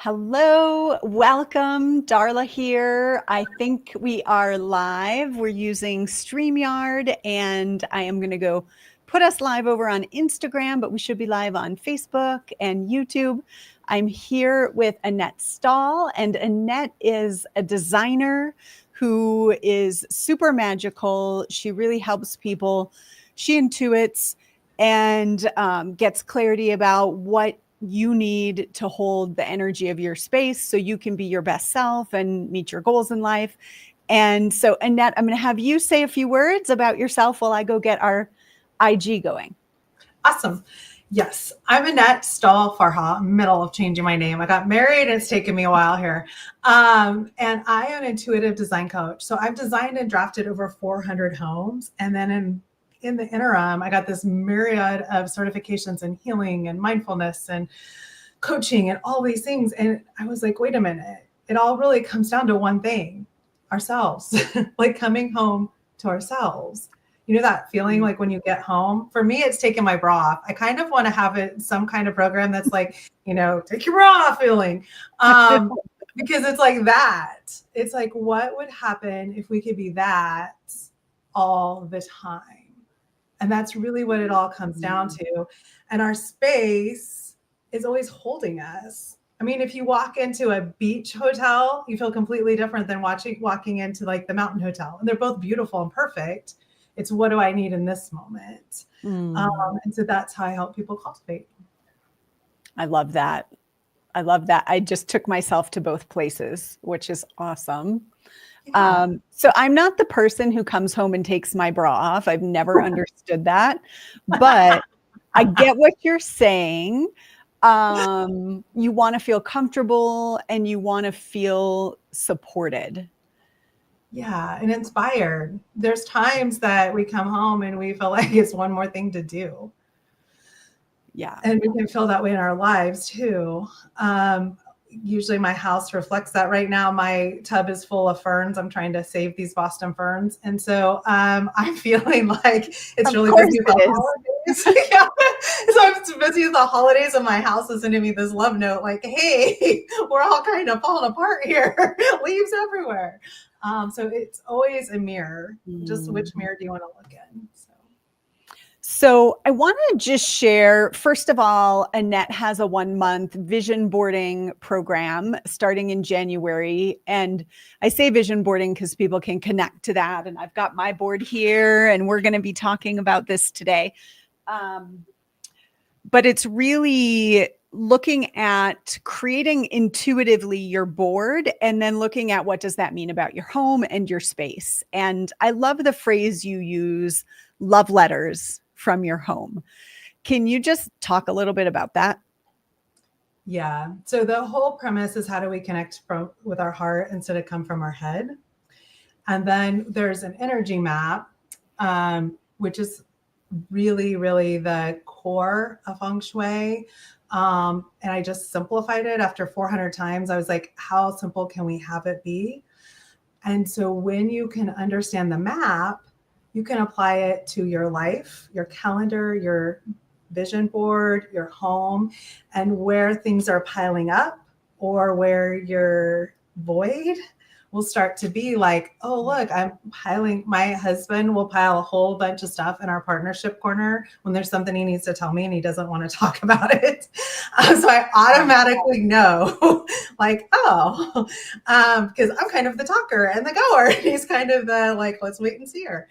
Hello, welcome. Darla here. I think we are live. We're using StreamYard, and I am going to go put us live over on Instagram, but we should be live on Facebook and YouTube. I'm here with Annette Stahl, and Annette is a designer who is super magical. She really helps people. She intuits and gets clarity about what you need to hold the energy of your space so you can be your best self and meet your goals in life. And so, Annette, I'm going to have you say a few words about yourself while I go get our IG going. Awesome. Yes, I'm Annette Farha. Middle of changing my name. I got married and it's taken me a while here. And I am an intuitive design coach. So I've designed and drafted over 400 homes. And then in the interim, I got this myriad of certifications in healing and mindfulness and coaching and all these things. And I was like, wait a minute. It all really comes down to one thing, ourselves, like coming home to ourselves. You know that feeling like when you get home? For me, it's taking my bra off. I kind of want to have some kind of program that's like, take your bra off feeling. Because it's like that. It's like, what would happen if we could be that all the time? And that's really what it all comes down to. And our space is always holding us. I mean, if you walk into a beach hotel, you feel completely different than walking into like the mountain hotel. And they're both beautiful and perfect. It's what do I need in this moment? And so that's how I help people cultivate. I love that. I love that. I just took myself to both places, which is awesome. Yeah. So I'm not the person who comes home and takes my bra off. I've never understood that, but I get what you're saying. You want to feel comfortable and you want to feel supported. Yeah, and inspired. There's times that we come home and we feel like it's one more thing to do. Yeah. And we can feel that way in our lives too. Usually my house reflects that. Right now, my tub is full of ferns. I'm trying to save these Boston ferns. And so I'm feeling like it's really busy with the holidays. Yeah. So I'm busy with the holidays and my house is sending me this love note like, hey, we're all kind of falling apart here. Leaves everywhere. So it's always a mirror. Just which mirror do you want to look in? So I want to just share, first of all, Annette has a 1-month vision boarding program starting in January. And I say vision boarding because people can connect to that. And I've got my board here and we're going to be talking about this today. But it's really looking at creating intuitively your board and then looking at what does that mean about your home and your space. And I love the phrase you use, love letters from your home. Can you just talk a little bit about that? Yeah. So the whole premise is how do we connect with our heart instead of come from our head? And then there's an energy map, which is really, really the core of feng shui. And I just simplified it after 400 times. I was like, how simple can we have it be? And so when you can understand the map, you can apply it to your life, your calendar, your vision board, your home, and where things are piling up or where you're void will start to be like, oh, look, my husband will pile a whole bunch of stuff in our partnership corner when there's something he needs to tell me and he doesn't want to talk about it. So I automatically know like, oh, because I'm kind of the talker and the goer. He's kind of the like, let's wait and see her.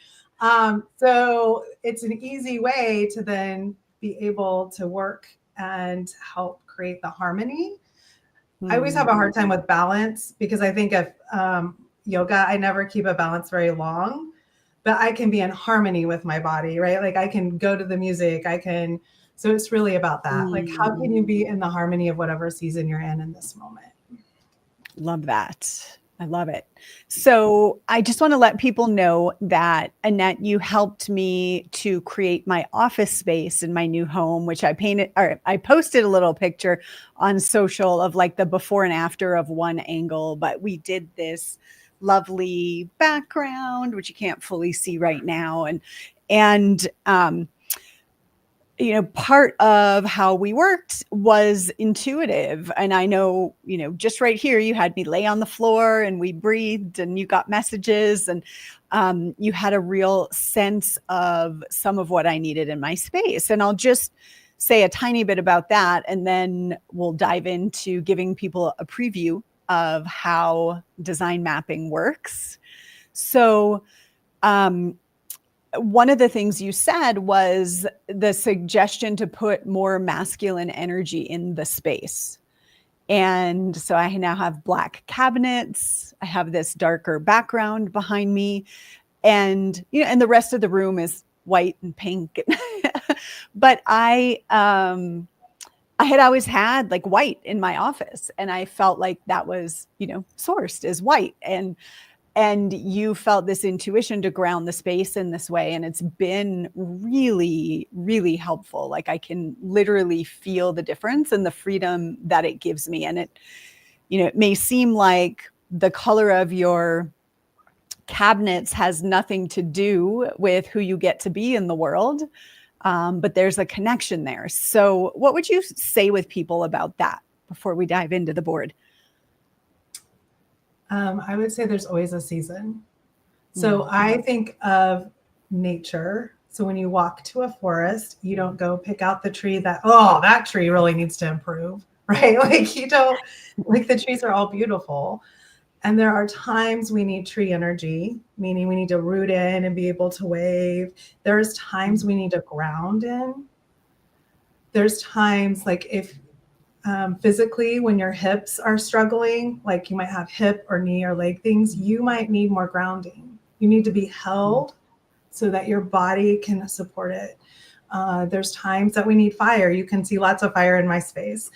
So it's an easy way to then be able to work and help create the harmony. I always have a hard time with balance because I think of yoga, I never keep a balance very long, but I can be in harmony with my body, right? Like I can go to the music, so it's really about that. Like how can you be in the harmony of whatever season you're in this moment? Love that. I love it. So I just want to let people know that, Annette, you helped me to create my office space in my new home, which I posted a little picture on social of like the before and after of one angle, but we did this lovely background, which you can't fully see right now. And part of how we worked was intuitive. And I know, just right here, you had me lay on the floor and we breathed and you got messages, and you had a real sense of some of what I needed in my space. And I'll just say a tiny bit about that, and then we'll dive into giving people a preview of how design mapping works. So, one of the things you said was the suggestion to put more masculine energy in the space. And so I now have black cabinets. I have this darker background behind me. And, and the rest of the room is white and pink. But I had always had like white in my office, and I felt like that was, sourced as white. And you felt this intuition to ground the space in this way. And it's been really, really helpful. Like I can literally feel the difference and the freedom that it gives me. And it may seem like the color of your cabinets has nothing to do with who you get to be in the world. But there's a connection there. So what would you say with people about that before we dive into the board? I would say there's always a season. So I think of nature. So when you walk to a forest, you don't go pick out the tree that tree really needs to improve, right? Like you don't, like the trees are all beautiful. And there are times we need tree energy, meaning we need to root in and be able to wave. There's times we need to ground in. There's times like if physically, when your hips are struggling, like you might have hip or knee or leg things, you might need more grounding. You need to be held so that your body can support it. There's times that we need fire. You can see lots of fire in my space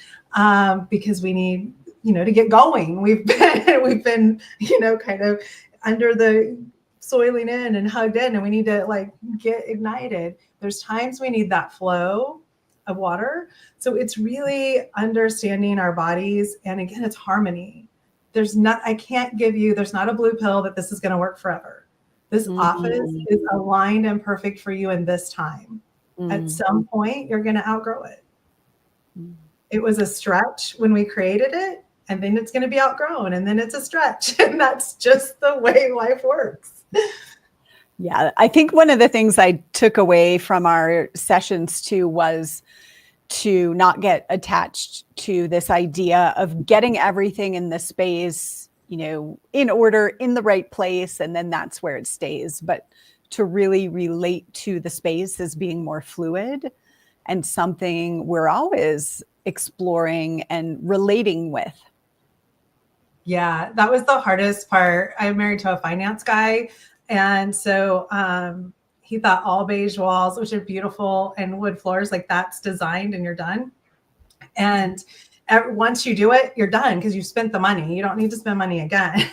because we need, to get going. We've been, kind of under the soiling in and hugged in, and we need to like get ignited. There's times we need that flow of water. So it's really understanding our bodies. And again, it's harmony. There's not a blue pill that this is going to work forever. This office is aligned and perfect for you in this time. At some point, you're going to outgrow it. It was a stretch when we created it, and then it's going to be outgrown, and then it's a stretch. And that's just the way life works. Yeah, I think one of the things I took away from our sessions too was to not get attached to this idea of getting everything in the space, in order, in the right place, and then that's where it stays. But to really relate to the space as being more fluid and something we're always exploring and relating with. Yeah, that was the hardest part. I'm married to a finance guy. And so he thought all beige walls, which are beautiful, and wood floors, like that's designed and you're done. And once you do it, you're done because you spent the money. You don't need to spend money again.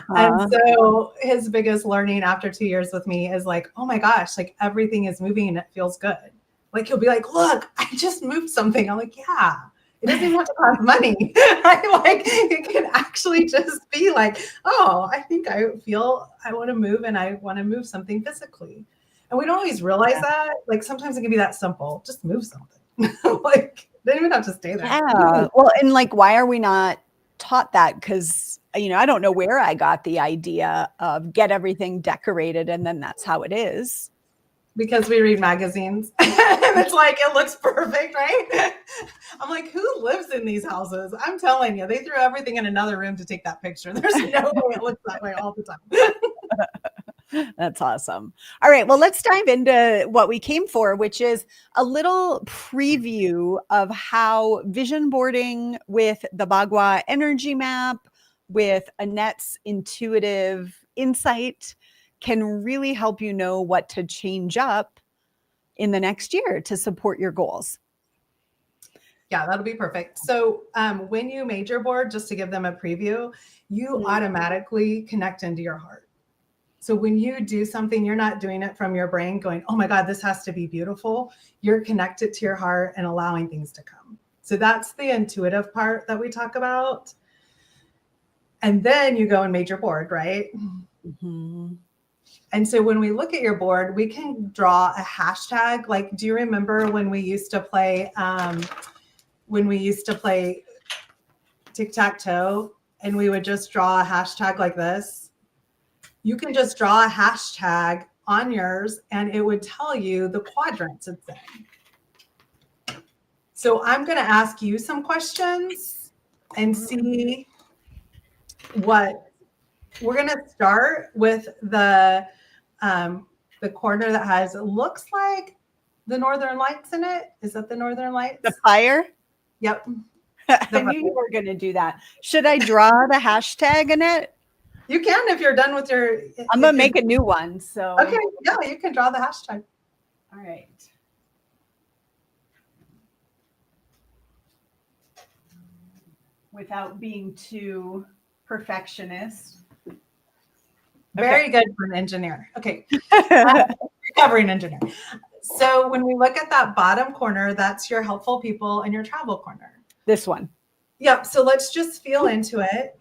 And so his biggest learning after 2 years with me is like, oh my gosh, like everything is moving and it feels good. Like he'll be like, look, I just moved something. I'm like, yeah. It doesn't even have to cost money. It can actually just be like, oh, I think I want to move and I want to move something physically. And we don't always realize that. Like sometimes it can be that simple. Just move something. Like they don't even have to stay there. Yeah. Well, and like, why are we not taught that? Because, I don't know where I got the idea of get everything decorated and then that's how it is. Because we read magazines and it's like, it looks perfect, right? I'm like, who lives in these houses? I'm telling you, they threw everything in another room to take that picture. There's no way it looks that way all the time. That's awesome. All right. Well, let's dive into what we came for, which is a little preview of how vision boarding with the Bagua energy map, with Annette's intuitive insight, can really help you know what to change up in the next year to support your goals. Yeah, that'll be perfect. So when you major board, just to give them a preview, you automatically connect into your heart. So when you do something, you're not doing it from your brain going, oh my God, this has to be beautiful. You're connected to your heart and allowing things to come. So that's the intuitive part that we talk about. And then you go and major board, right? And so when we look at your board, we can draw a hashtag. Like, do you remember when we used to play tic-tac-toe and we would just draw a hashtag like this? You can just draw a hashtag on yours and it would tell you the quadrants it's in. So I'm going to ask you some questions and see what we're going to start with the corner that has, it looks like the Northern Lights in it. Is that the Northern Lights? The fire? Yep. I knew you were going to do that. Should I draw the hashtag, Annette? You can if you're done with your. I'm going to make a new one. So okay, yeah, you can draw the hashtag. All right. Without being too perfectionist. Very good for an engineer. Okay. Recovering engineer. So when we look at that bottom corner, that's your helpful people and your travel corner. This one. Yep. So let's just feel into it.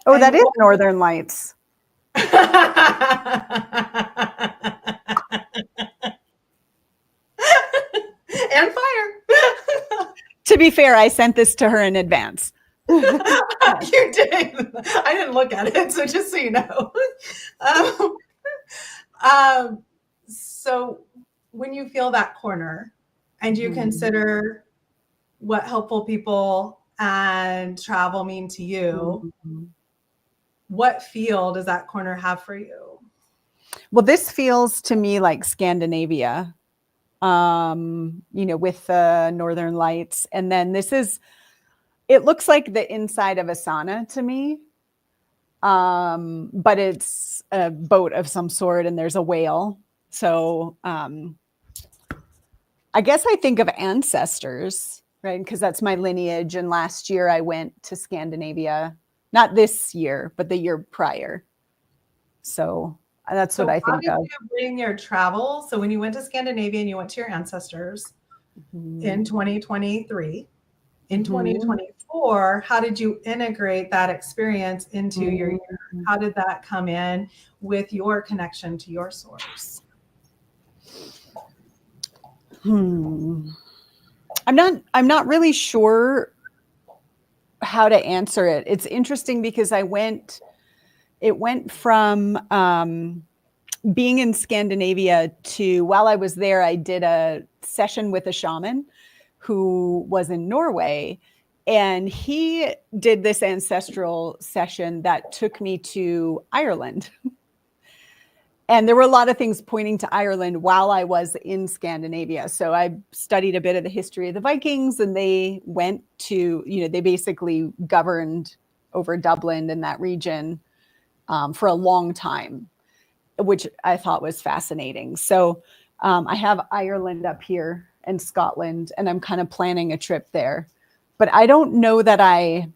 Oh, that is Northern Lights. And fire. To be fair, I sent this to her in advance. You did. I didn't look at it, so just so you know. So when you feel that corner and you consider what helpful people and travel mean to you, what feel does that corner have for you? Well, this feels to me like Scandinavia, with the Northern Lights. And then it looks like the inside of a sauna to me. But it's a boat of some sort and there's a whale. So I guess I think of ancestors, right? Because that's my lineage. And last year I went to Scandinavia, not this year, but the year prior. So that's what I think of. How did you bring your travel? So when you went to Scandinavia and you went to your ancestors in 2023, in 2024, how did you integrate that experience into your year? How did that come in with your connection to your source? I'm not really sure how to answer it. It's interesting because it went from being in Scandinavia to, while I was there, I did a session with a shaman who was in Norway, and he did this ancestral session that took me to Ireland. And there were a lot of things pointing to Ireland while I was in Scandinavia. So I studied a bit of the history of the Vikings, and they went to, they basically governed over Dublin and that region for a long time, which I thought was fascinating. So I have Ireland up here and Scotland, and I'm kind of planning a trip there. But I don't know that I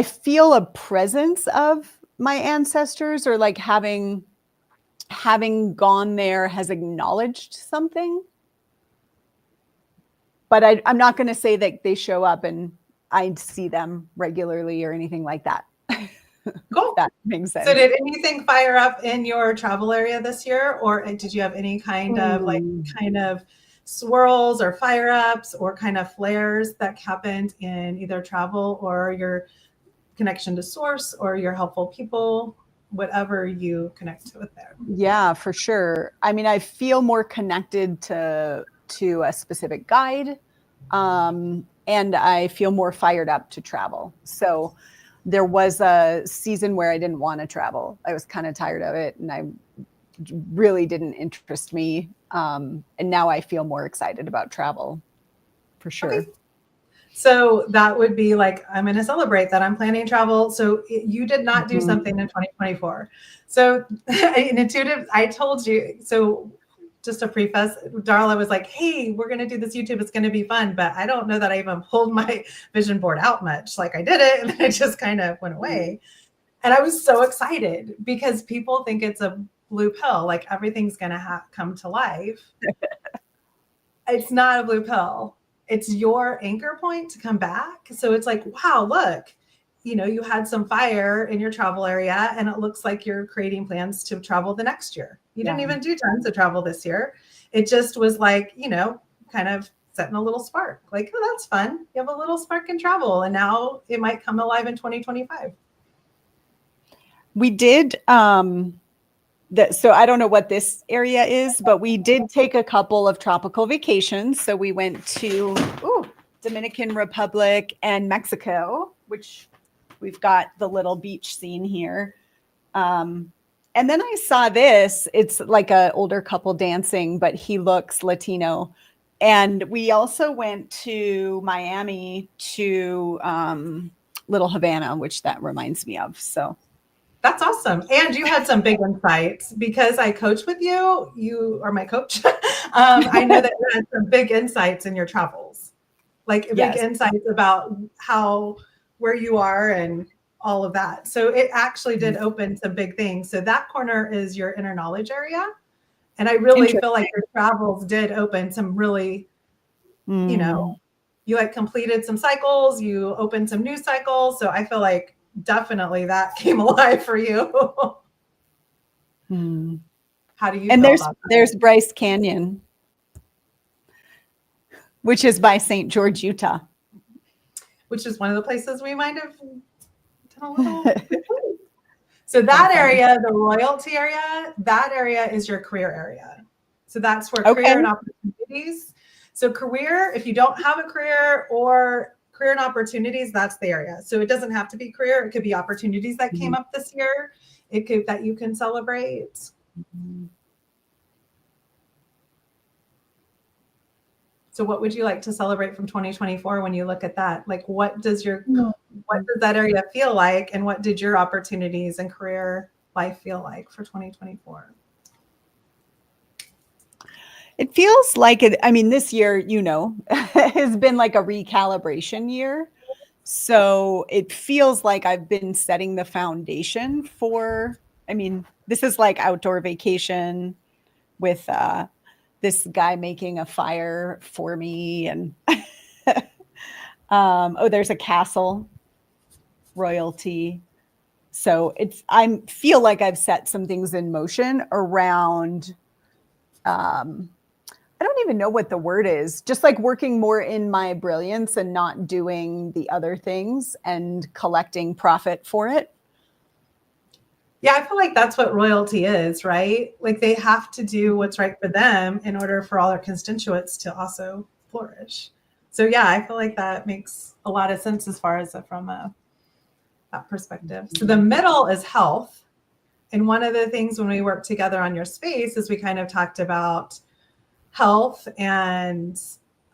feel a presence of my ancestors, or like having gone there has acknowledged something. But I'm not going to say that they show up and I see them regularly or anything like that. Cool. That makes sense. So did anything fire up in your travel area this year, or did you have any kind of swirls or fire ups or kind of flares that happened in either travel or your connection to source or your helpful people, whatever you connect with there? Yeah, for sure. I mean, I feel more connected to a specific guide, and I feel more fired up to travel. So there was a season where I didn't want to travel. I was kind of tired of it, and I really didn't interest me. And now I feel more excited about travel, for sure. Okay. So that would be like, I'm going to celebrate that I'm planning travel. So you did not do something in 2024. So intuitive, I told you. So just a preface, Darla was like, hey, we're going to do this YouTube. It's going to be fun. But I don't know that I even pulled my vision board out much. Like I did it and then it just kind of went away. And I was so excited because people think it's a blue pill. Like everything's going to come to life. It's not a blue pill. It's your anchor point to come back. So it's like, wow, look, you had some fire in your travel area, and it looks like you're creating plans to travel the next year. You didn't even do tons of travel this year. It just was like, kind of setting a little spark. Like, oh, that's fun. You have a little spark in travel, and now it might come alive in 2025. We did, so I don't know what this area is, but we did take a couple of tropical vacations. So we went to Dominican Republic and Mexico, which we've got the little beach scene here. And then I saw this. It's like an older couple dancing, but he looks Latino. And we also went to Miami to Little Havana, which that reminds me of. So that's awesome. And you had some big insights because I coach with you. You are my coach. I know that you had some big insights in your travels, like big insights about where you are and all of that. So it actually did open some big things. So that corner is your inner knowledge area. And I really feel like your travels did open some really, you like completed some cycles, you opened some new cycles. So I feel like definitely that came alive for you. How do you and feel about that? There's Bryce Canyon, which is by St. George, Utah. Which is one of the places we might have done a little. So that area, the royalty area, that area is your career area. So that's where career and opportunities. So career, if you don't have a career or career and opportunities, that's the area. So it doesn't have to be career. It could be opportunities that came up this year. It could that you can celebrate. So what would you like to celebrate from 2024 when you look at that? Like what does that area feel like? And what did your opportunities and career life feel like for 2024? It feels like this year, has been like a recalibration year. So it feels like I've been setting the foundation for, this is like outdoor vacation with this guy making a fire for me. And there's a castle, royalty. So I feel like I've set some things in motion around, I don't even know what the word is, just like working more in my brilliance and not doing the other things and collecting profit for it. Yeah, I feel like that's what royalty is, right? Like they have to do what's right for them in order for all their constituents to also flourish. So yeah, I feel like that makes a lot of sense as far as from that perspective. So the middle is health. And one of the things when we worked together on your space is we kind of talked about health and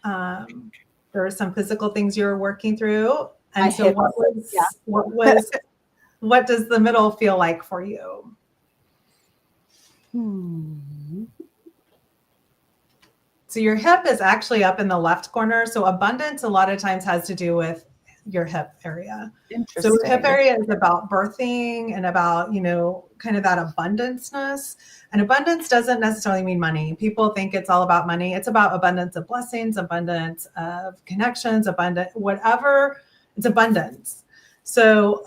there were some physical things you were working through. And so what does the middle feel like for you? So your hip is actually up in the left corner. So abundance a lot of times has to do with your hip area. So hip area is about birthing and about, kind of that abundanceness. And abundance doesn't necessarily mean money. People think it's all about money. It's about abundance of blessings, abundance of connections, abundant, whatever. It's abundance. So,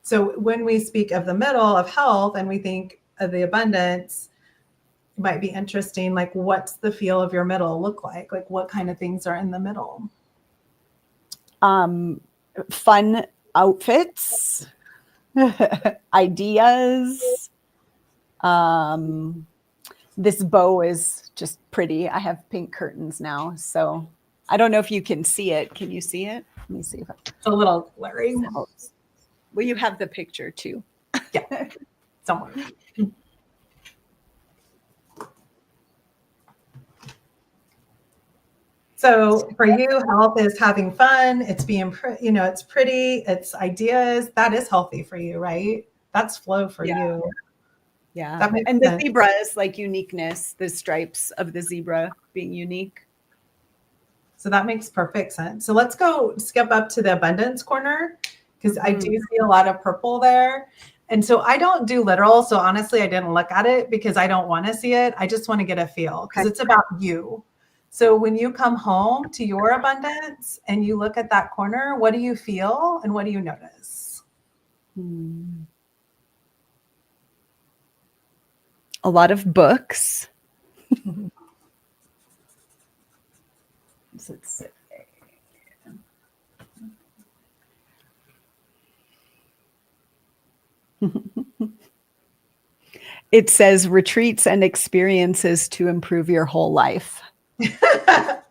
so when we speak of the middle of health and we think of the abundance, it might be interesting. Like, what's the feel of your middle look like? Like, what kind of things are in the middle? Fun outfits, ideas. This bow is just pretty. I have pink curtains now, so I don't know if you can see it. Can you see it? Let me see if it's a little blurry. Well, you have the picture too. Yeah, somewhere. So for you, health is having fun. It's being, it's pretty. It's ideas. That is healthy for you, right? That's flow for you. Yeah. That makes sense. The zebra is like uniqueness. The stripes of the zebra being unique. So that makes perfect sense. So let's go skip up to the abundance corner because I do see a lot of purple there. And so I don't do literal. So honestly, I didn't look at it because I don't want to see it. I just want to get a feel because it's about you. So when you come home to your abundance and you look at that corner, what do you feel and what do you notice? A lot of books. Let's see. It says retreats and experiences to improve your whole life.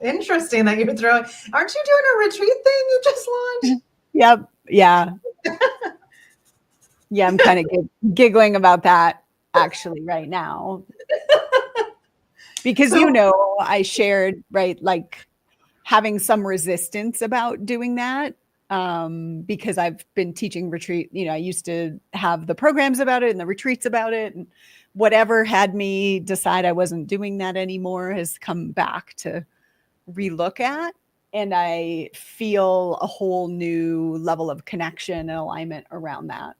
Interesting that you're throwing. Aren't you doing a retreat thing you just launched? Yep. Yeah. Yeah. I'm kind of giggling about that actually right now. Because, I shared, right, like having some resistance about doing that. Because I've been teaching retreat, I used to have the programs about it and the retreats about it, and whatever had me decide I wasn't doing that anymore has come back to relook at. And I feel a whole new level of connection and alignment around that.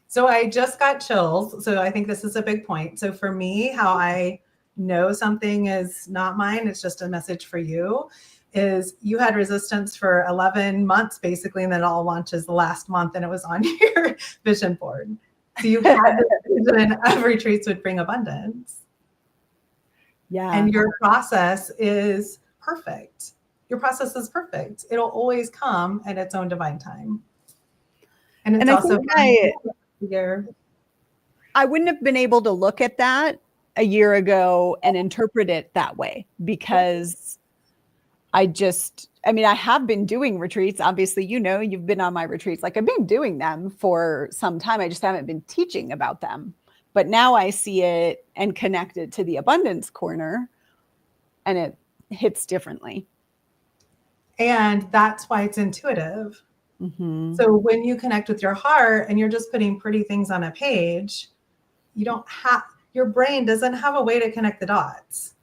So I just got chills. So I think this is a big point. So for me, how I know something is not mine, it's just a message for you, is you had resistance for 11 months basically, and then it all launches the last month and it was on your vision board. So you had the vision of retreats would bring abundance. Yeah. And your process is perfect. Your process is perfect. It'll always come at its own divine time. And it's also I wouldn't have been able to look at that a year ago and interpret it that way, because I have been doing retreats. Obviously, you've been on my retreats. Like, I've been doing them for some time. I just haven't been teaching about them. But now I see it and connect it to the abundance corner, and it hits differently. And that's why it's intuitive. Mm-hmm. So when you connect with your heart and you're just putting pretty things on a page, your brain doesn't have a way to connect the dots.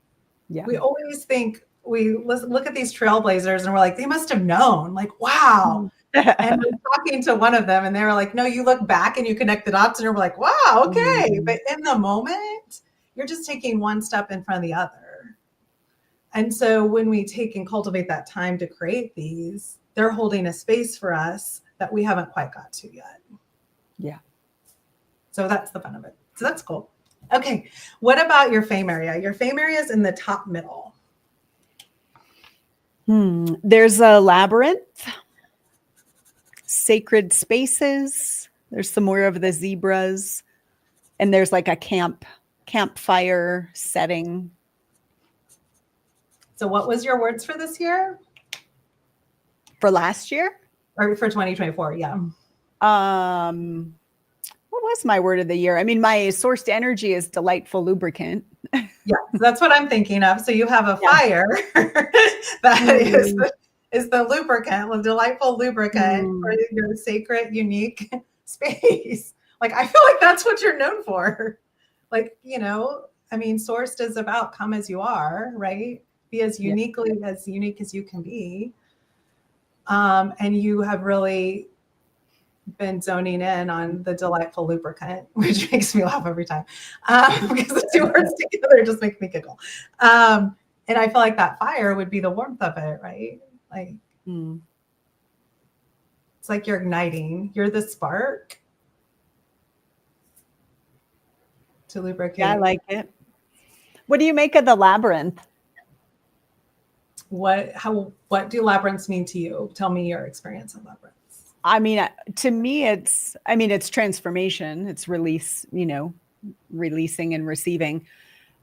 Yeah. We always think, we look at these trailblazers and we're like, they must have known, like, wow. And we're talking to one of them and they were like, no, you look back and you connect the dots, and you're like, wow, okay. Mm-hmm. But in the moment, you're just taking one step in front of the other. And so when we take and cultivate that time to create these, they're holding a space for us that we haven't quite got to yet. Yeah. So that's the fun of it. So that's cool. Okay. What about your fame area? Your fame area is in the top middle. There's a labyrinth, sacred spaces. There's some more of the zebras, and there's like a campfire setting. So what was your words for this year? For last year? Or for 2024, yeah. What was my word of the year? I mean, my sourced energy is delightful lubricant. Yeah, that's what I'm thinking of. So you have a fire that is the lubricant, the delightful lubricant for your sacred, unique space. Like, I feel like that's what you're known for. Like, sourced is about come as you are, right? Be as unique as you can be. And you have really been zoning in on the delightful lubricant, which makes me laugh every time, because the two words together just make me giggle. And I feel like that fire would be the warmth of it, right? Like, it's like you're igniting. You're the spark to lubricate. Yeah, I like it. What do you make of the labyrinth? What do labyrinths mean to you? Tell me your experience of labyrinths. I mean, to me, it's transformation. It's release, releasing and receiving.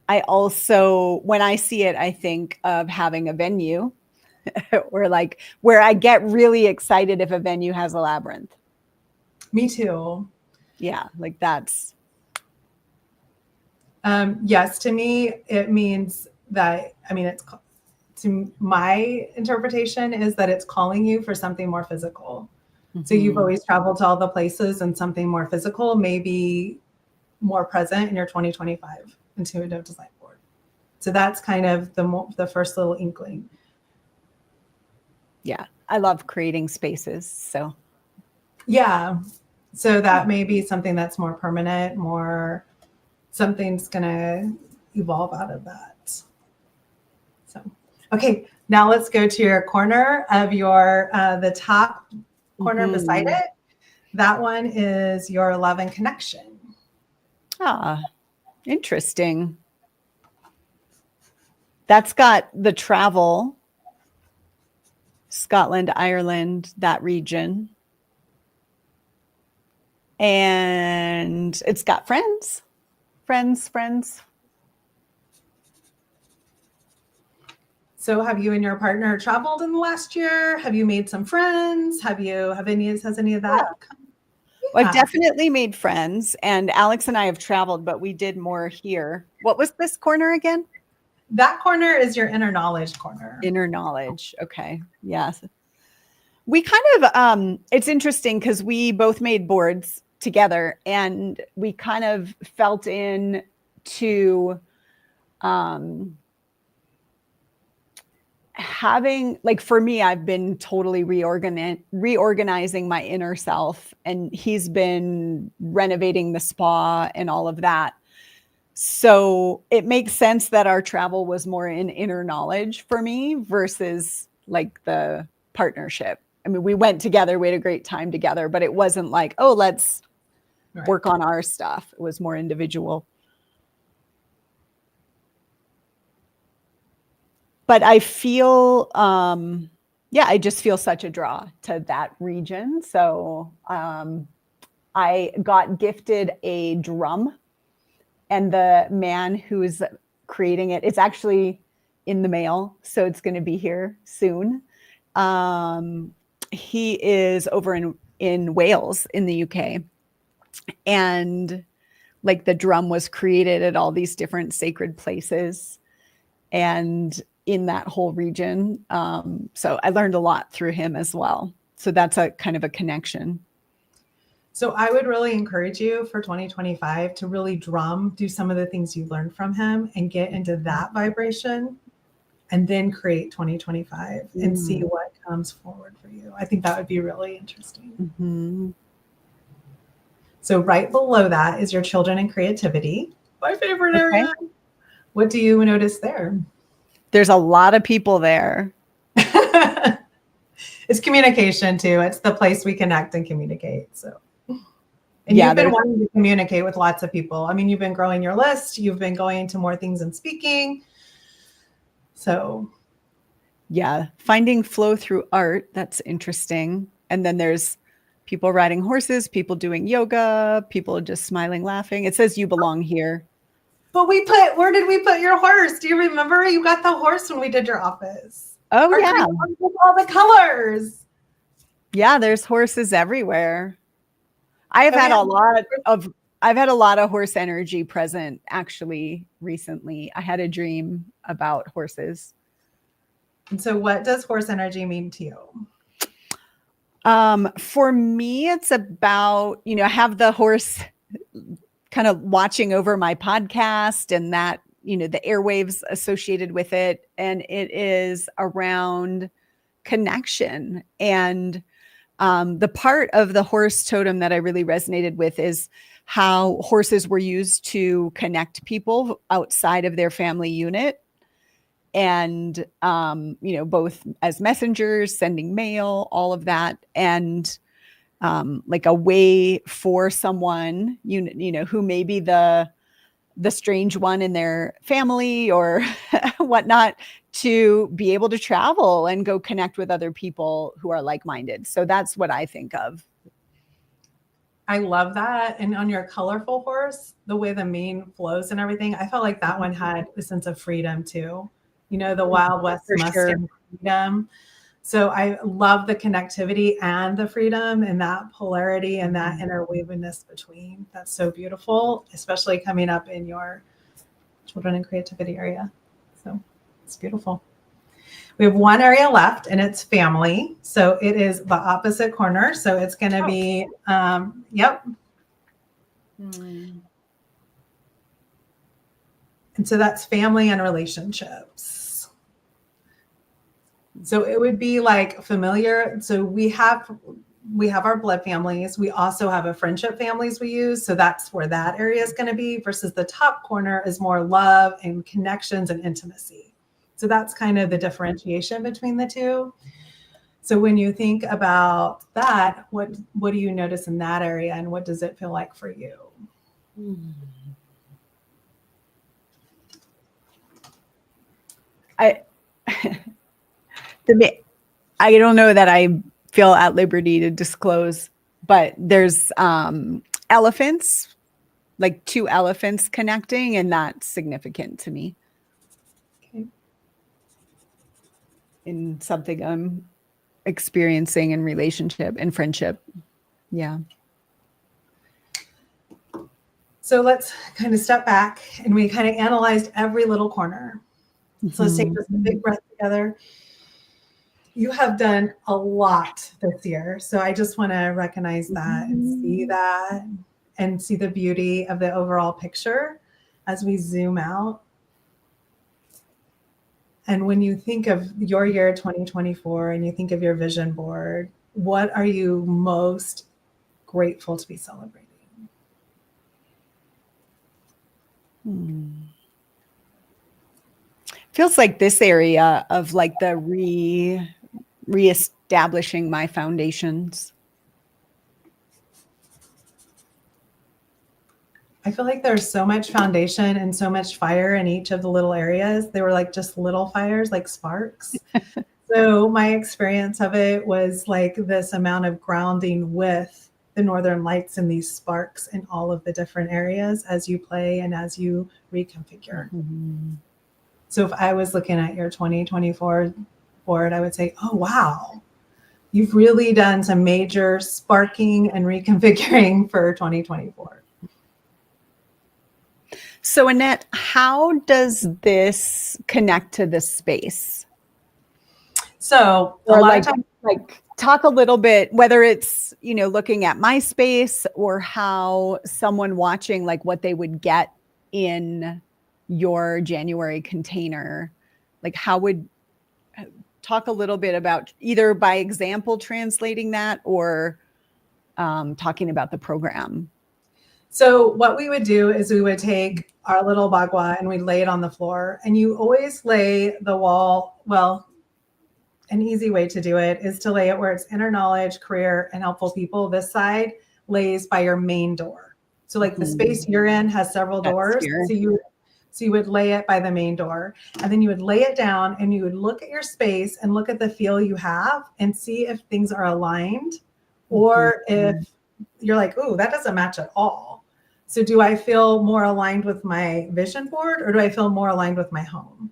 I also, when I see it, I think of having a venue where I get really excited if a venue has a labyrinth. Me too. Yeah, like that's. Yes, to me, it means that, to my interpretation is that it's calling you for something more physical. Mm-hmm. So you've always traveled to all the places, and something more physical may be more present in your 2025 intuitive design board. So that's kind of the first little inkling. Yeah, I love creating spaces. So yeah, so that may be something that's more permanent, something's going to evolve out of that. So, okay, now let's go to your corner of your, the top corner beside it. That one is your love and connection. Ah, interesting. That's got the travel, Scotland, Ireland, that region. And it's got friends. So have you and your partner traveled in the last year? Have you made some friends? Has any of that come? Well, I've definitely made friends, and Alex and I have traveled, but we did more here. What was this corner again? That corner is your inner knowledge corner. Inner knowledge. Okay. Yes. We kind of, it's interesting because we both made boards together and we kind of felt in to having, like, for me, I've been totally reorganizing my inner self, and he's been renovating the spa and all of that. So it makes sense that our travel was more in inner knowledge for me versus like the partnership. I mean, we went together, we had a great time together, but it wasn't like, oh, let's work on our stuff. It was more individual. But I feel, I just feel such a draw to that region. So I got gifted a drum, and the man who's creating it, it's actually in the mail, so it's going to be here soon. He is over in Wales in the UK, and like the drum was created at all these different sacred places and in that whole region. So I learned a lot through him as well. So that's a kind of a connection. So I would really encourage you for 2025 to really do some of the things you learned from him and get into that vibration, and then create 2025 and see what comes forward for you. I think that would be really interesting. Mm-hmm. So right below that is your children and creativity, my favorite area. What do you notice there? There's a lot of people there. It's communication too. It's the place we connect and communicate. So, and you've been wanting to communicate with lots of people. I mean, you've been growing your list. You've been going to more things and speaking. So, yeah, finding flow through art. That's interesting. And then there's people riding horses, people doing yoga, people just smiling, laughing. It says you belong here. But where did we put your horse? Do you remember? You got the horse when we did your office. Oh, yeah. With all the colors. Yeah, there's horses everywhere. I've had a lot of horse energy present actually recently. I had a dream about horses. And so what does horse energy mean to you? For me, it's about, I have the horse kind of watching over my podcast and that, the airwaves associated with it. And it is around connection. And the part of the horse totem that I really resonated with is how horses were used to connect people outside of their family unit. And, both as messengers, sending mail, all of that. And like a way for someone, who may be the strange one in their family or whatnot, to be able to travel and go connect with other people who are like-minded. So that's what I think of. I love that. And on your colorful horse, the way the mane flows and everything, I felt like that one had a sense of freedom too. The Wild West Mustang freedom. So I love the connectivity and the freedom and that polarity and that interweavedness between. That's so beautiful, especially coming up in your children and creativity area. So it's beautiful. We have one area left and it's family. So it is the opposite corner. So it's going to be, yep. And so that's family and relationships. So it would be like familiar. So we have our blood families. We also have a friendship families we use. So that's where that area is going to be versus the top corner is more love and connections and intimacy. So that's kind of the differentiation between the two. So when you think about that, what do you notice in that area, and what does it feel like for you? I I don't know that I feel at liberty to disclose, but there's elephants, like 2 elephants connecting, and that's significant to me. Okay. In something I'm experiencing in relationship and friendship. Yeah. So let's kind of step back, and we kind of analyzed every little corner. So let's take just a big breath together. You have done a lot this year. So I just want to recognize that and see that and see the beauty of the overall picture as we zoom out. And when you think of your year 2024 and you think of your vision board, what are you most grateful to be celebrating? Feels like this area of like the reestablishing my foundations. I feel like there's so much foundation and so much fire in each of the little areas. They were like just little fires, like sparks. So my experience of it was like this amount of grounding with the Northern Lights and these sparks in all of the different areas as you play and as you reconfigure. So if I was looking at your 2024 board, I would say, oh, wow, you've really done some major sparking and reconfiguring for 2024. So Annette, how does this connect to this space? So a lot of times, like talk a little bit, whether it's, looking at my space or how someone watching, like what they would get in your January container, like how would talk a little bit about either by example translating that or talking about the program. So what we would do is we would take our little bagua and we'd lay it on the floor, and you always lay the wall. Well, an easy way to do it is to lay it where it's inner knowledge, career, and helpful people. This side lays by your main door. So like the space you're in has several doors. So you would lay it by the main door, and then you would lay it down and you would look at your space and look at the feel you have and see if things are aligned or if you're like, ooh, that doesn't match at all. So do I feel more aligned with my vision board or do I feel more aligned with my home?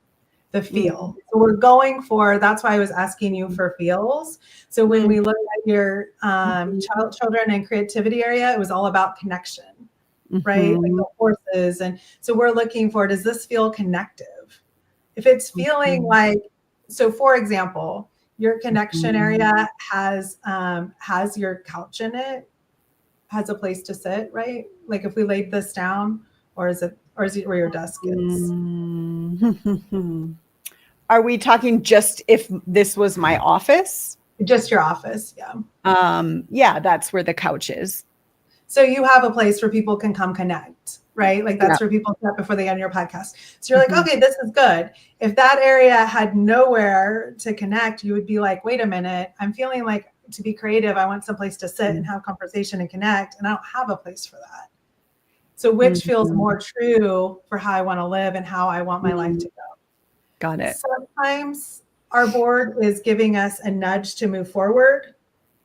The feel. So we're going for, that's why I was asking you for feels. So when we look at your children and creativity area, it was all about connection, right? Like the horses. And so we're looking for, does this feel connective? If it's feeling like, so for example, your connection area has your couch in it, has a place to sit, right? Like if we laid this down, or is it where your desk is? Are we talking just if this was my office? Just your office, yeah. Yeah, that's where the couch is. So you have a place where people can come connect, right? Like that's where people sit before they get on your podcast. So you're like, okay, this is good. If that area had nowhere to connect, you would be like, wait a minute, I'm feeling like to be creative, I want someplace to sit and have conversation and connect, and I don't have a place for that. So which feels more true for how I want to live and how I want my life to go? Got it. Sometimes our board is giving us a nudge to move forward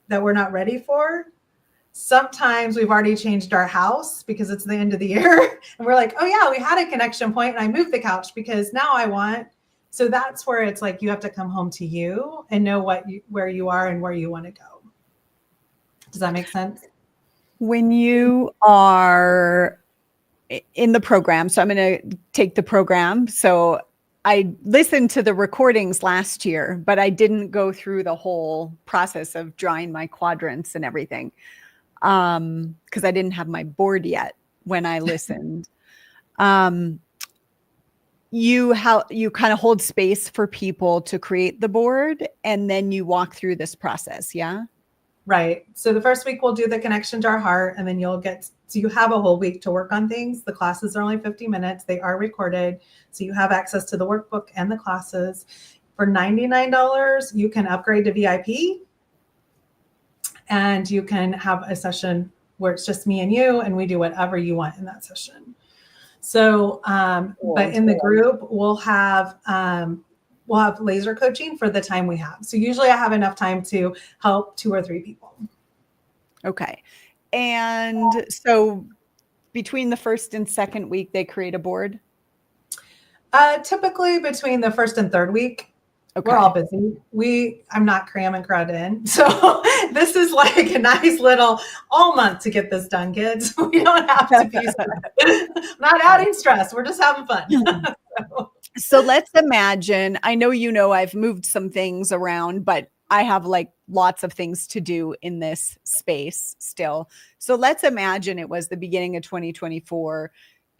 that we're not ready for. Sometimes we've already changed our house because it's the end of the year and we're like, oh yeah, we had a connection point and I moved the couch because now I want. So that's where it's like you have to come home to you and know where you are and where you want to go. Does that make sense? When you are in the program, so I'm going to take the program. So I listened to the recordings last year, but I didn't go through the whole process of drawing my quadrants and everything because I didn't have my board yet when I listened. You kind of hold space for people to create the board and then you walk through this process. Yeah. Right. So the first week we'll do the connection to our heart, and then so you have a whole week to work on things. The classes are only 50 minutes. They are recorded. So you have access to the workbook and the classes. For $99, you can upgrade to VIP, and you can have a session where it's just me and you, and we do whatever you want in that session. So, but in the group, we'll have laser coaching for the time we have. So usually I have enough time to help 2 or 3 people. Okay. And so between the first and second week, they create a board? Typically between the first and third week. Okay. We're all busy. I'm not cramming crud in. So this is like a nice little all month to get this done, kids. We don't have to be not adding stress. We're just having fun. So let's imagine, I know I've moved some things around, but I have like lots of things to do in this space still. So let's imagine it was the beginning of 2024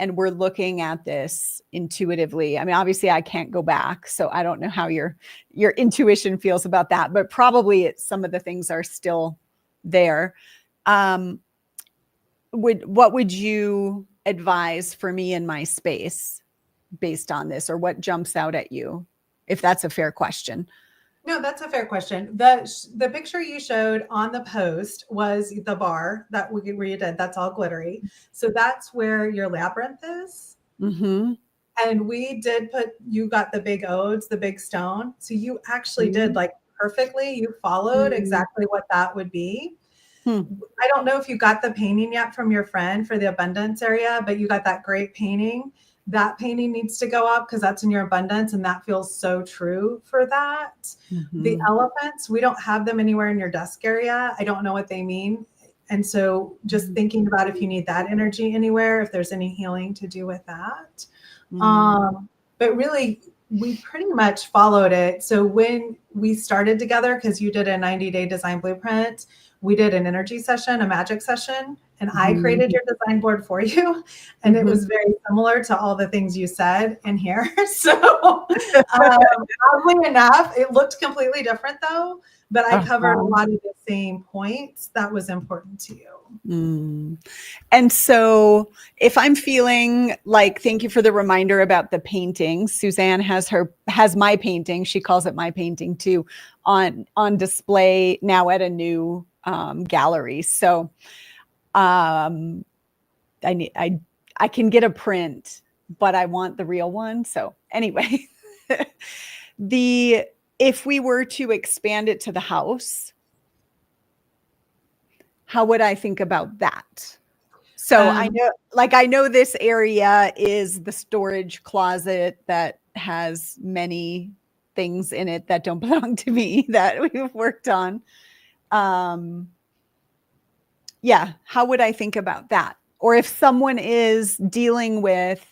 and we're looking at this intuitively. I mean, obviously I can't go back, so I don't know how your intuition feels about that, but probably some of the things are still there. What would you advise for me in my space based on this, or what jumps out at you, if that's a fair question? No, that's a fair question. The picture you showed on the post was the bar that we did. That's all glittery. So that's where your labyrinth is. Mm-hmm. And we did you got the big odes, the big stone. So you actually did like perfectly. You followed exactly what that would be. I don't know if you got the painting yet from your friend for the abundance area, but you got that great painting. That painting needs to go up because that's in your abundance, and that feels so true for that. The elephants, we don't have them anywhere in your desk area. I don't know what they mean. And so just thinking about if you need that energy anywhere, if there's any healing to do with that. But really, we pretty much followed it. So when we started together, because you did a 90-day design blueprint, we did an energy session, a magic session, and I created your design board for you. And it was very similar to all the things you said in here. So oddly enough, it looked completely different though, but I covered a lot of the same points that was important to you. And so if I'm feeling like, thank you for the reminder about the painting. Suzanne has my painting. She calls it my painting too, on display now at a new gallery. So I can get a print, but I want the real one. So anyway, if we were to expand it to the house, how would I think about that? So I know this area is the storage closet that has many things in it that don't belong to me that we've worked on. Yeah. How would I think about that? Or if someone is dealing with,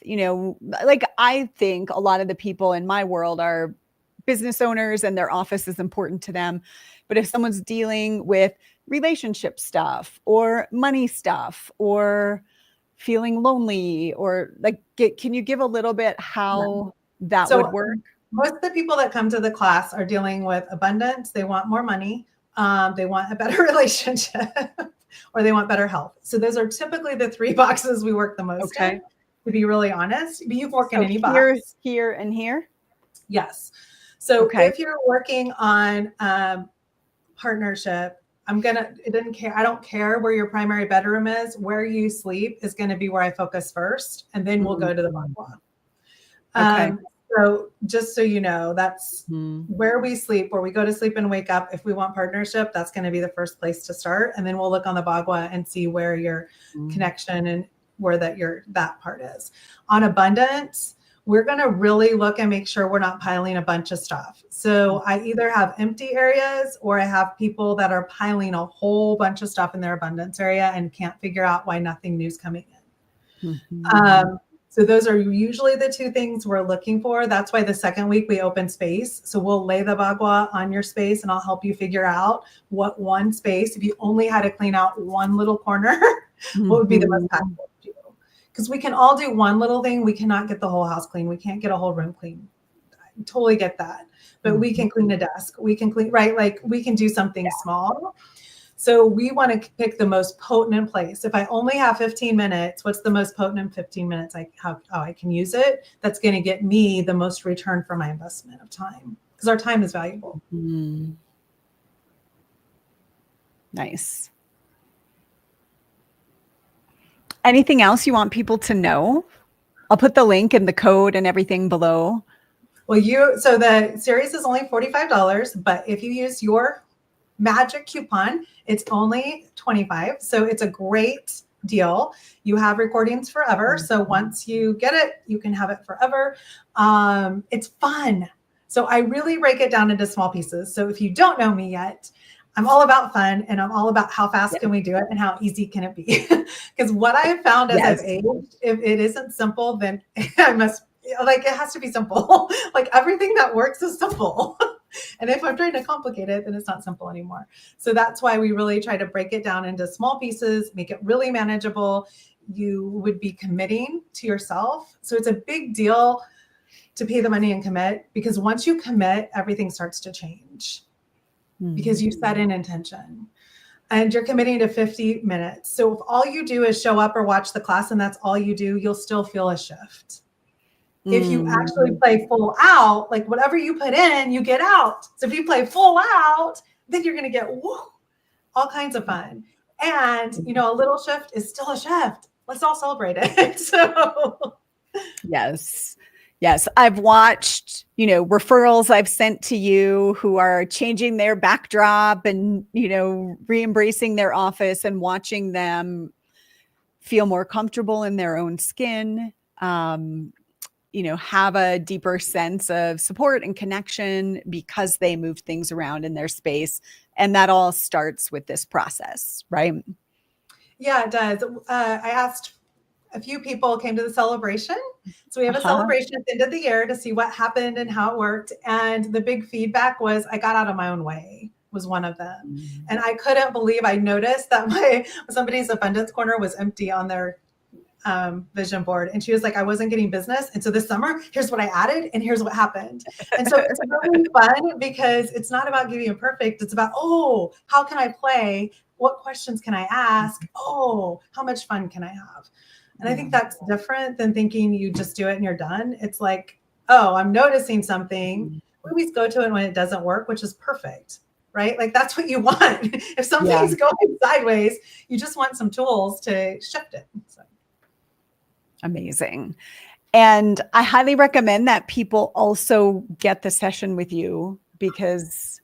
like I think a lot of the people in my world are business owners and their office is important to them. But if someone's dealing with relationship stuff or money stuff or feeling lonely, or like, can you give a little bit how that would work? Most of the people that come to the class are dealing with abundance. They want more money. They want a better relationship, or they want better health. So those are typically the 3 boxes we work the most in, to be really honest. But you can work in any box. Here, and here? Yes. So if you're working on partnership, I don't care where your primary bedroom is. Where you sleep is going to be where I focus first, and then we'll go to the bottom. So just so you know, that's where we sleep, where we go to sleep and wake up. If we want partnership, that's going to be the first place to start. And then we'll look on the Bagua and see where your connection and where that part is. On abundance, we're going to really look and make sure we're not piling a bunch of stuff. So I either have empty areas or I have people that are piling a whole bunch of stuff in their abundance area and can't figure out why nothing new's coming in. So those are usually the 2 things we're looking for. That's why the second week we open space. So we'll lay the Bagua on your space and I'll help you figure out what one space, if you only had to clean out one little corner, what would be the most impactful to you? Because we can all do one little thing. We cannot get the whole house clean. We can't get a whole room clean. I totally get that. But we can clean a desk. We can clean, right? Like we can do something small. So we want to pick the most potent in place. If I only have 15 minutes, what's the most potent in 15 minutes? How I can use it. That's going to get me the most return for my investment of time, because our time is valuable. Mm. Nice. Anything else you want people to know? I'll put the link and the code and everything below. Well, so the series is only $45, but if you use your magic coupon, it's only $25. So it's a great deal. You have recordings forever. So once you get it, you can have it forever. It's fun. So I really break it down into small pieces. So if you don't know me yet, I'm all about fun, and I'm all about how fast can we do it and how easy can it be? Because what I have found as I've aged, if it isn't simple, then I must, like, it has to be simple. Like, everything that works is simple. And if I'm trying to complicate it, then it's not simple anymore. So that's why we really try to break it down into small pieces, make it really manageable. You would be committing to yourself. So it's a big deal to pay the money and commit, because once you commit, everything starts to change, because you set an intention and you're committing to 50 minutes. So if all you do is show up or watch the class and that's all you do, you'll still feel a shift. If you actually play full out, like whatever you put in, you get out. So if you play full out, then you're going to get all kinds of fun. And, a little shift is still a shift. Let's all celebrate it. So yes. Yes. I've watched, referrals I've sent to you who are changing their backdrop and, re-embracing their office and watching them feel more comfortable in their own skin. Have a deeper sense of support and connection because they moved things around in their space. And that all starts with this process, right? Yeah, it does. I asked a few people came to the celebration. So we have a celebration at the end of the year to see what happened and how it worked. And the big feedback was, I got out of my own way, was one of them. And I couldn't believe, I noticed that somebody's abundance corner was empty on their vision board. And she was like, I wasn't getting business. And so this summer, here's what I added and here's what happened. And so it's really fun, because it's not about getting it perfect. It's about, how can I play? What questions can I ask? How much fun can I have? And I think that's different than thinking you just do it and you're done. It's like, I'm noticing something. We always go to it when it doesn't work, which is perfect, right? Like, that's what you want. If something's going sideways, you just want some tools to shift it. So. Amazing. And I highly recommend that people also get the session with you, because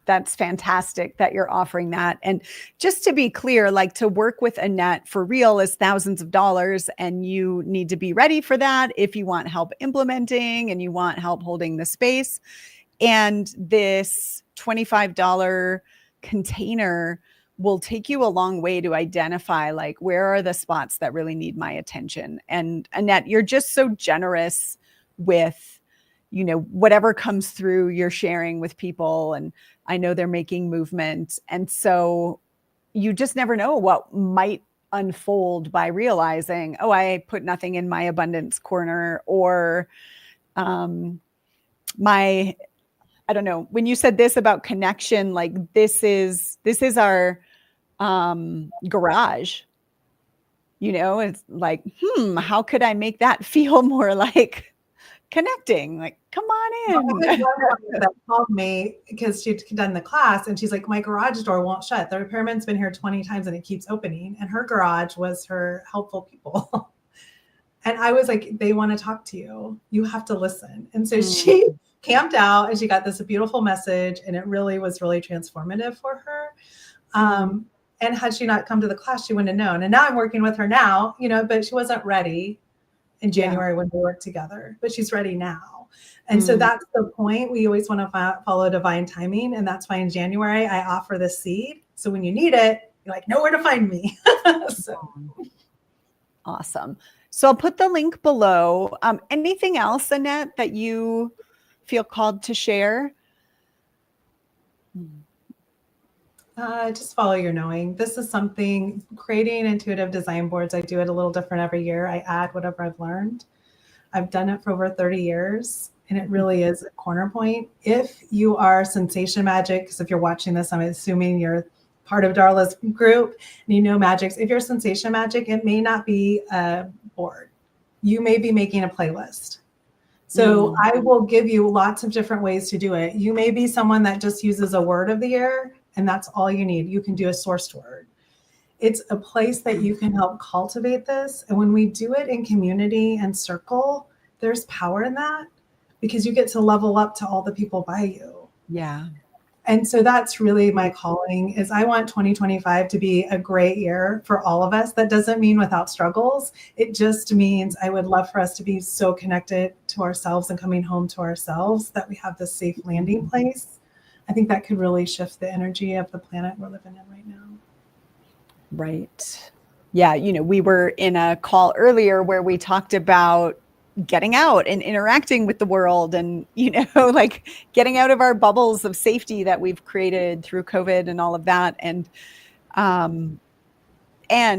that's fantastic that you're offering that. And just to be clear, like, to work with Annette for real is thousands of dollars, and you need to be ready for that if you want help implementing and you want help holding the space. And this $25 container will take you a long way to identify, like, where are the spots that really need my attention. And Annette, you're just so generous with, whatever comes through, you're sharing with people. And I know they're making movement. And so you just never know what might unfold by realizing, I put nothing in my abundance corner, or I don't know, when you said this about connection, like, this is our garage, it's like, how could I make that feel more like connecting? Like, come on in. That called me because she'd done the class, and she's like, my garage door won't shut. The repairman's been here 20 times and it keeps opening. And her garage was her helpful people. And I was like, they want to talk to you. You have to listen. And so she camped out, and she got this beautiful message, and it really was really transformative for her. And had she not come to the class, she wouldn't have known. And now I'm working with her now, but she wasn't ready in January when we worked together, but she's ready now. And so that's the point. We always want to follow divine timing. And that's why in January, I offer this seed. So when you need it, you're like, know where to find me. So. Awesome. So I'll put the link below. Anything else, Annette, that you feel called to share? Just follow your knowing. This is something, creating intuitive design boards. I do it a little different every year. I add whatever I've learned. I've done it for over 30 years, and it really is a corner point. If you are sensation magic, because if you're watching this, I'm assuming you're part of Darla's group and you know magics, if you're Sensation Magic, it may not be a board. You may be making a playlist. So I will give you lots of different ways to do it. You may be someone that just uses a word of the year and that's all you need. You can do a sourced word. It's a place that you can help cultivate this. And when we do it in community and circle, there's power in that because you get to level up to all the people by you. Yeah. And so that's really my calling is I want 2025 to be a great year for all of us. That doesn't mean without struggles. It just means I would love for us to be so connected to ourselves and coming home to ourselves that we have this safe landing place. I think that could really shift the energy of the planet we're living in right now. Right. Yeah. You know, we were in a call earlier where we talked about getting out and interacting with the world and, you know, like getting out of our bubbles of safety that we've created through COVID and all of that. And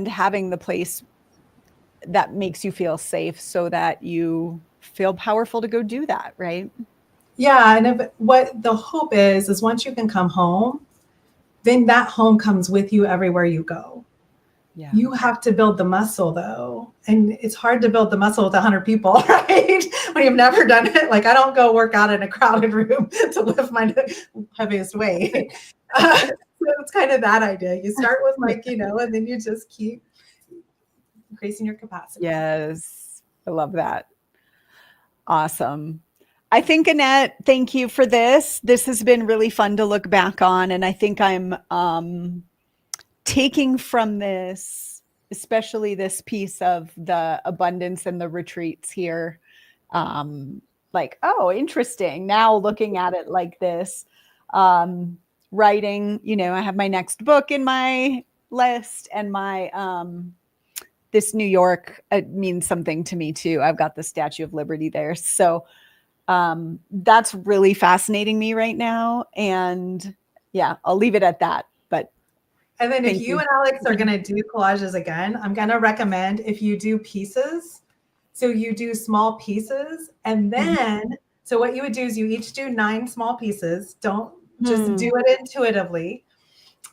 having the place that makes you feel safe so that you feel powerful to go do that. Right. Yeah. And what the hope is once you can come home, then that home comes with you everywhere you go. Yeah. You have to build the muscle though. And it's hard to build the muscle with 100 people, right? When you've never done it. Like I don't go work out in a crowded room to lift my heaviest weight. So it's kind of that idea. You start with like, you know, and then you just keep increasing your capacity. Yes. I love that. Awesome. I think, Annette, thank you for this. This has been really fun to look back on. And I think I'm taking from this, especially this piece of the abundance and the retreats here, like, oh, interesting. Now looking at it like this, writing, you know, I have my next book in my list and my, this New York, it means something to me too. I've got the Statue of Liberty there. So that's really fascinating me right now. And yeah, I'll leave it at that. But and then if you and Alex are going to do collages again, I'm going to recommend if you do pieces. So you do small pieces and then, so what you would do is you each do 9 small pieces. Don't just do it intuitively.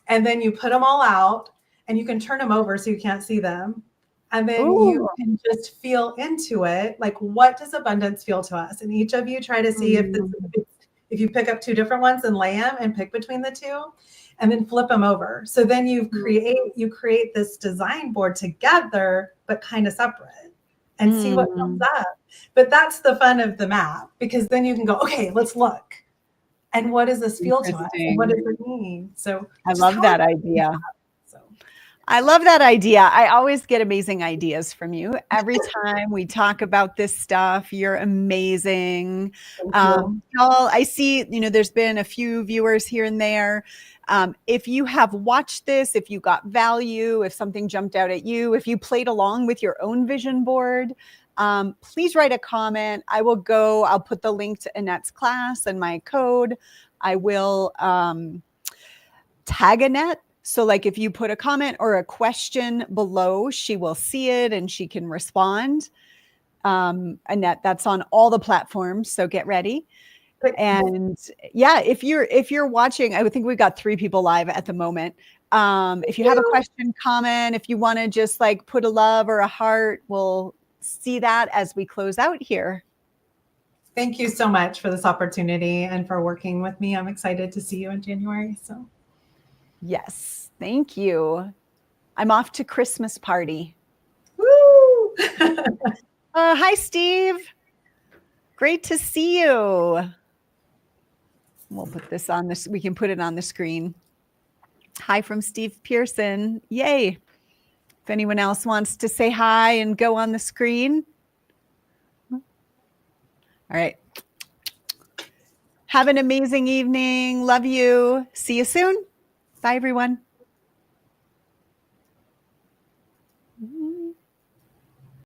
And then you put them all out and you can turn them over so you can't see them. And then you can just feel into it. Like, what does abundance feel to us? And each of you try to see if you pick up 2 different ones and lay them and pick between the 2 and then flip them over. So then you create this design board together, but kind of separate and see what comes up. But that's the fun of the map because then you can go, okay, let's look. And what does this feel to us? And what does it mean? So I love that idea. I love that idea. I always get amazing ideas from you. Every time we talk about this stuff, you're amazing. Y'all, I see, you know, there's been a few viewers here and there. If you have watched this, if you got value, if something jumped out at you, if you played along with your own vision board, please write a comment. I'll put the link to Annette's class and my code. I will tag Annette. So like if you put a comment or a question below, she will see it and she can respond. Annette, that's on all the platforms. So get ready. And yeah, if you're watching, I would think we've got 3 people live at the moment. If you have a question, comment, if you want to just like put a love or a heart, we'll see that as we close out here. Thank you so much for this opportunity and for working with me. I'm excited to see you in January. So. Yes, thank you. I'm off to Christmas party. Woo! Hi, Steve. Great to see you. We'll put this on this. We can put it on the screen. Hi from Steve Pearson. Yay. If anyone else wants to say hi and go on the screen. All right. Have an amazing evening. Love you. See you soon. Bye, everyone.